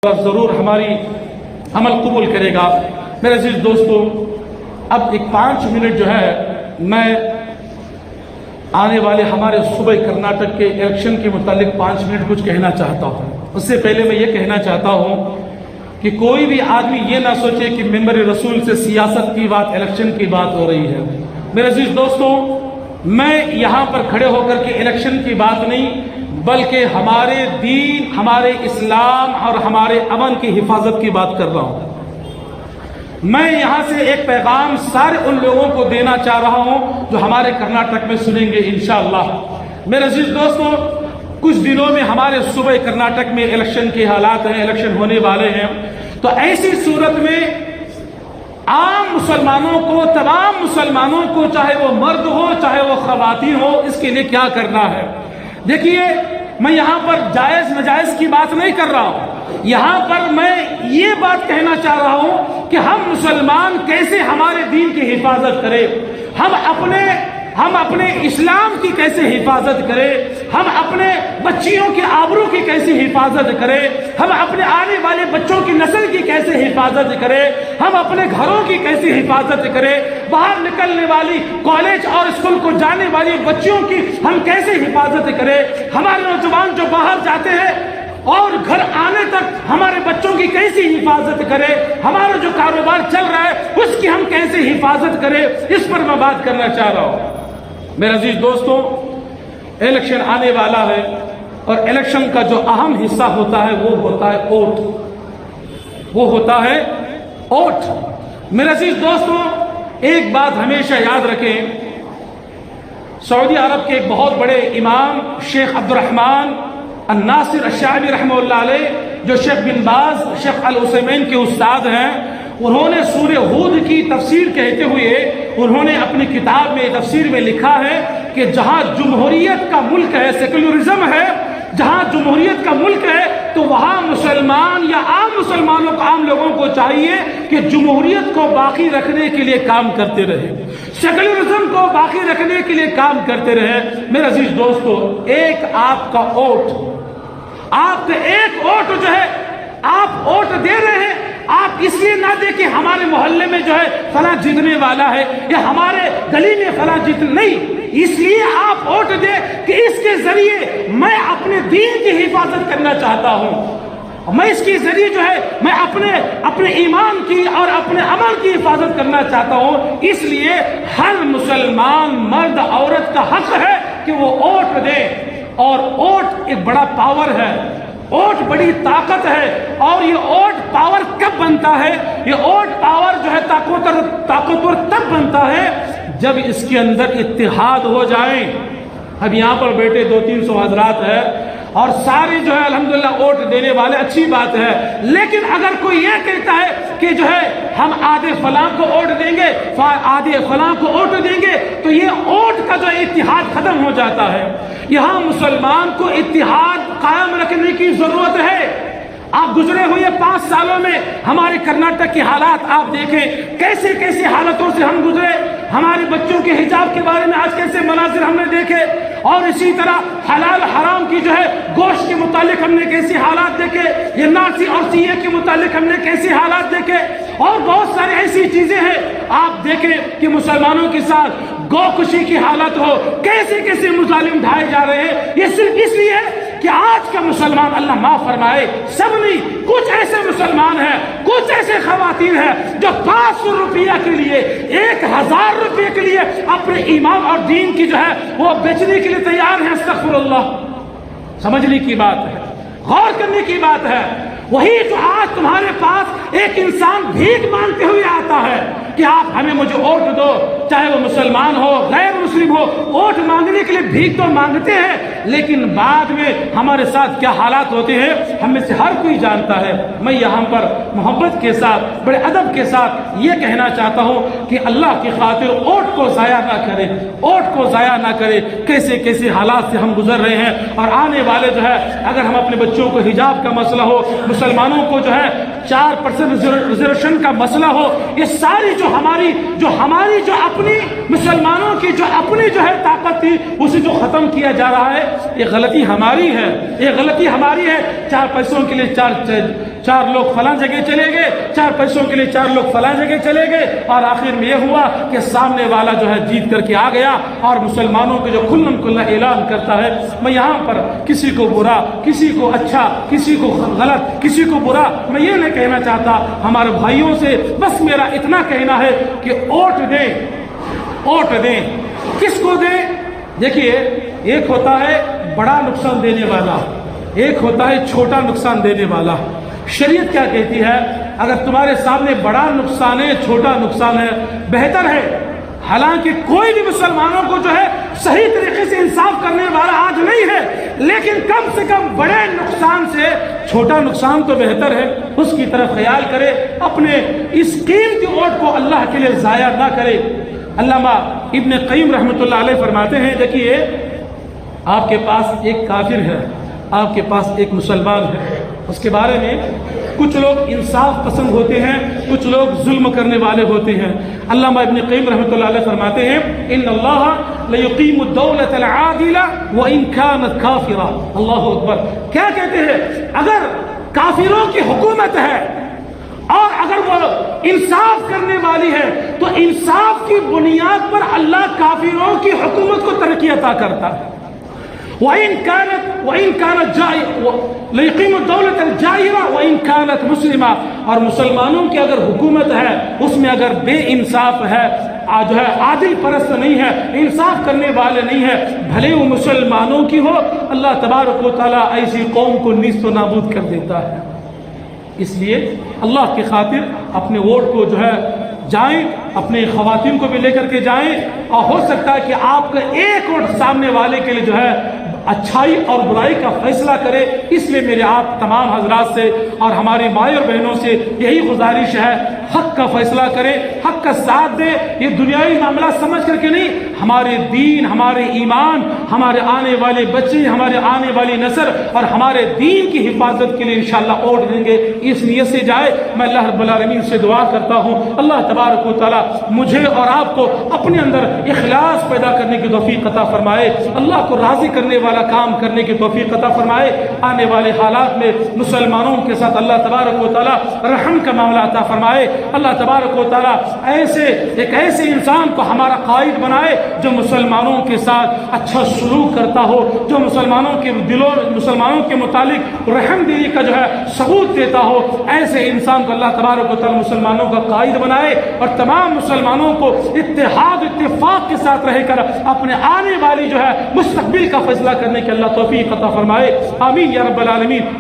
ضرور ہماری عمل قبول کرے گا۔ میرے عزیز دوستو، اب ایک 5 منٹ جو ہے میں آنے والے ہمارے صوبہ کرناٹک کے الیکشن کے متعلق 5 منٹ کچھ کہنا چاہتا ہوں۔ اس سے پہلے میں یہ کہنا چاہتا ہوں کہ کوئی بھی آدمی یہ نہ سوچے کہ ممبر رسول سے سیاست کی بات، الیکشن کی بات ہو رہی ہے۔ میرے عزیز دوستو، میں یہاں پر کھڑے ہو کر کے الیکشن کی بات نہیں بلکہ ہمارے دین، ہمارے اسلام اور ہمارے امن کی حفاظت کی بات کر رہا ہوں۔ میں یہاں سے ایک پیغام سارے ان لوگوں کو دینا چاہ رہا ہوں جو ہمارے کرناٹک میں سنیں گے انشاءاللہ۔ میرے عزیز دوستو، کچھ دنوں میں ہمارے صوبہ کرناٹک میں الیکشن کے حالات ہیں، الیکشن ہونے والے ہیں۔ تو ایسی صورت میں عام مسلمانوں کو، تمام مسلمانوں کو، چاہے وہ مرد ہو چاہے وہ خواتین ہو، اس کے لیے کیا کرنا ہے؟ دیکھیے، میں یہاں پر جائز ناجائز کی بات نہیں کر رہا ہوں، یہاں پر میں یہ بات کہنا چاہ رہا ہوں کہ ہم مسلمان کیسے ہمارے دین کی حفاظت کریں، ہم اپنے اسلام کی کیسے حفاظت کریں، ہم اپنے بچیوں کے آبرو کی کیسے حفاظت کریں، ہم اپنے آنے والے بچوں کی نسل کی کیسے حفاظت کریں، ہم اپنے گھروں کی کیسے حفاظت کریں، باہر نکلنے والی کالج اور اسکول کو جانے والی بچیوں کی ہم کیسے حفاظت کریں، ہمارے نوجوان جو باہر جاتے ہیں اور گھر آنے تک ہمارے بچوں کی کیسی حفاظت کرے، ہمارا جو کاروبار چل رہا ہے اس کی ہم کیسے حفاظت کرے، اس پر میں بات کرنا چاہ رہا ہوں۔ میرے عزیز دوستوں، الیکشن آنے والا ہے اور الیکشن کا جو اہم حصہ ہوتا ہے وہ ہوتا ہے ووٹ۔ میرے عزیز دوستوں، ایک بات ہمیشہ یاد رکھیں، سعودی عرب کے ایک بہت بڑے امام شیخ عبد الرحمن الناصر الشعبی رحمہ اللہ علیہ، جو شیخ بن باز، شیخ العثیمین کے استاد ہیں، انہوں نے سورہ ہود کی تفسیر کہتے ہوئے انہوں نے اپنی کتاب میں تفسیر میں لکھا ہے کہ جہاں جمہوریت کا ملک ہے، سیکولرزم ہے، جہاں جمہوریت کا ملک ہے تو وہاں مسلمان یا عام مسلمانوں کو، عام لوگوں کو چاہیے کہ جمہوریت کو باقی رکھنے کے لیے کام کرتے رہے، سیکولرزم کو باقی رکھنے کے لیے کام کرتے رہے۔ میرے عزیز دوستو، ایک آپ کا ووٹ، آپ کا ایک ووٹ جو ہے، آپ ووٹ دے رہے ہیں، آپ اس لیے نہ دیں کہ ہمارے محلے میں جو ہے فلاں جیتنے والا ہے یا ہمارے گلی میں فلاں نہیں، اس لیے آپ ووٹ دیں کہ اس کے ذریعے میں اپنے دین کی حفاظت کرنا چاہتا ہوں، میں اس کے ذریعے جو ہے میں اپنے ایمان کی اور اپنے عمل کی حفاظت کرنا چاہتا ہوں۔ اس لیے ہر مسلمان مرد عورت کا حق ہے کہ وہ ووٹ دے، اور ووٹ ایک بڑا پاور ہے، ووٹ بڑی طاقت ہے، اور یہ ووٹ پاور کب بنتا ہے؟ یہ ووٹ پاور جو ہے طاقتور تب بنتا ہے جب اس کے اندر اتحاد ہو جائے۔ اب یہاں پر بیٹھے 200-300 حضرات ہیں اور سارے جو ہے الحمدللہ ووٹ دینے والے، اچھی بات ہے، لیکن اگر کوئی یہ کہتا ہے کہ جو ہے ہم آدھے فلاں کو ووٹ دیں گے، آدھے فلاں کو ووٹ دیں گے، تو یہ ووٹ کا جو اتحاد ختم ہو جاتا ہے۔ یہاں مسلمان کو اتحاد قائم رکھنے کی ضرورت ہے۔ آپ گزرے ہوئے 5 سالوں میں ہمارے کرناٹک کے حالات آپ دیکھیں، کیسے کیسے حالتوں سے ہم گزرے، ہمارے بچوں کے حجاب کے بارے میں آج کیسے مناظر ہم نے دیکھے، اور اسی طرح حلال حرام کی جو ہے گوشت کے متعلق ہم نے کیسے حالات دیکھے، یہ ناسی اور سی اے کے متعلق ہم نے کیسے حالات دیکھے، اور بہت ساری ایسی چیزیں ہیں۔ آپ دیکھیں کہ مسلمانوں کے ساتھ گو کشی کی حالت ہو، کیسے کیسے مظالم ڈھائے جا رہے ہیں۔ یہ صرف اس لیے کہ آج کا مسلمان، اللہ معاف فرمائے، سب نہیں، کچھ ایسے مسلمان ہیں، کچھ ایسے خواتین ہیں جو 500 روپیہ کے لیے، 1000 روپے کے لیے اپنے ایمان اور دین کی جو ہے وہ بیچنے کے لیے تیار ہیں۔ استغفر اللہ، سمجھنے کی بات ہے، غور کرنے کی بات ہے۔ وہی جو آج تمہارے پاس ایک انسان بھیک مانگتے ہوئے آتا ہے کہ آپ ہمیں مجھے ووٹ دو، چاہے وہ مسلمان ہو غیر مسلم ہو، ووٹ مانگنے کے لیے بھیک تو مانگتے ہیں، لیکن بعد میں ہمارے ساتھ کیا حالات ہوتے ہیں ہم میں سے ہر کوئی جانتا ہے۔ میں یہاں پر محبت کے ساتھ، بڑے ادب کے ساتھ یہ کہنا چاہتا ہوں کہ اللہ کی خاطر ووٹ کو ضائع نہ کرے، ووٹ کو ضائع نہ کرے۔ کیسے کیسے حالات سے ہم گزر رہے ہیں، اور آنے والے جو ہے اگر ہم اپنے بچوں کو حجاب کا مسئلہ ہو، مسلمانوں کو جو ہے 4% ریزرویشن کا مسئلہ ہو، یہ ساری جو ہماری اپنی مسلمانوں کی جو اپنی جو ہے طاقت تھی اسے جو ختم کیا جا رہا ہے، یہ غلطی ہماری ہے، یہ غلطی ہماری ہے۔ 4 پیسوں کے لیے 4 لوگ فلاں جگہ چلے گئے، 4 پیسوں کے لیے 4 لوگ فلاں جگہ چلے گئے، اور آخر میں یہ ہوا کہ سامنے والا جو ہے جیت کر کے آ گیا، اور مسلمانوں کے جو کھلم کھلا اعلان کرتا ہے میں یہاں پر کسی کو برا، کسی کو اچھا، کسی کو غلط، کسی کو برا میں یہ نہیں کہنا چاہتا، ہمارے بھائیوں سے بس میرا اتنا کہنا ہے کہ ووٹ دیں، ووٹ دیں، کس کو دیں؟ دیکھیے، ایک ہوتا ہے بڑا نقصان دینے والا، ایک ہوتا ہے چھوٹا نقصان دینے والا۔ شریعت کیا کہتی ہے؟ اگر تمہارے سامنے بڑا نقصان ہے، چھوٹا نقصان ہے، بہتر ہے، حالانکہ کوئی بھی مسلمانوں کو جو ہے صحیح طریقے سے انصاف کرنے والا آج نہیں ہے، لیکن کم سے کم بڑے نقصان سے چھوٹا نقصان تو بہتر ہے، اس کی طرف خیال کرے، اپنے اس قیمتی ووٹ کو اللہ کے لیے ضائع نہ کرے۔ علامہ ابن قیم رحمۃ اللہ علیہ فرماتے ہیں، دیکھیے آپ کے پاس ایک کافر ہے، آپ کے پاس ایک مسلمان ہے، اس کے بارے میں کچھ لوگ انصاف پسند ہوتے ہیں، کچھ لوگ ظلم کرنے والے ہوتے ہیں۔ علامہ ابن قیم رحمۃ اللہ علیہ فرماتے ہیں، ان اللہ لیقیم الدولۃ العادلہ وان کانت کافرہ۔ اللہ اکبر! کیا کہتے ہیں؟ اگر کافروں کی حکومت ہے اور اگر وہ انصاف کرنے والی ہے تو انصاف کی بنیاد پر اللہ کافروں کی حکومت کو ترقی عطا کرتا ہے۔ وَإِن كَانَتْ لَيُقِيمُ الدَّوْلَةَ الْجَائِرَةَ وَإِن كَانَتْ مُسْلِمَةً، اور مسلمانوں کی اگر حکومت ہے اس میں اگر بے انصاف ہے، جو ہے عادل پرست نہیں ہے، انصاف کرنے والے نہیں ہے، بھلے وہ مسلمانوں کی ہو، اللہ تبارک و تعالیٰ ایسی قوم کو نیست و نابود کر دیتا ہے۔ اس لیے اللہ کی خاطر اپنے ووٹ کو جو ہے جائیں، اپنے خواتین کو بھی لے کر کے جائیں، اور ہو سکتا ہے کہ آپ کا ایک ووٹ سامنے والے کے لیے جو ہے اچھائی اور برائی کا فیصلہ کرے۔ اس لیے میرے آپ تمام حضرات سے اور ہماری مائیں اور بہنوں سے یہی گزارش ہے، حق کا فیصلہ کریں، حق کا ساتھ دیں، یہ دنیاوی معاملہ سمجھ کر کے نہیں، ہمارے دین، ہمارے ایمان، ہمارے آنے والے بچے، ہمارے آنے والی نسل اور ہمارے دین کی حفاظت کے لیے انشاءاللہ ووٹ دیں گے، اس نیت سے جائے۔ میں اللہ رب العالمین سے دعا کرتا ہوں، اللہ تبارک و تعالیٰ مجھے اور آپ کو اپنے اندر اخلاص پیدا کرنے کی توفیق عطا فرمائے، اللہ کو راضی کرنے والا کام کرنے کی توفیق عطا فرمائے۔ آنے والے حالات میں مسلمانوں کے ساتھ اللہ تبارک و تعالیٰ رحم کا معاملہ عطا فرمائے، اللہ تبارک و تعالیٰ ایک ایسے انسان کو ہمارا قائد بنائے جو مسلمانوں کے ساتھ اچھا سلوک کرتا ہو، جو مسلمانوں کے دلوں، مسلمانوں کے متعلق رحم دلی کا جو ہے ثبوت دیتا ہو، ایسے انسان کو اللہ تبارک و تعالیٰ مسلمانوں کا قائد بنائے، اور تمام مسلمانوں کو اتحاد اتفاق کے ساتھ رہ کر اپنے آنے والی جو ہے مستقبل کا فیصلہ کرنے کی اللہ توفیق عطا فرمائے۔ آمین یا رب العالمین۔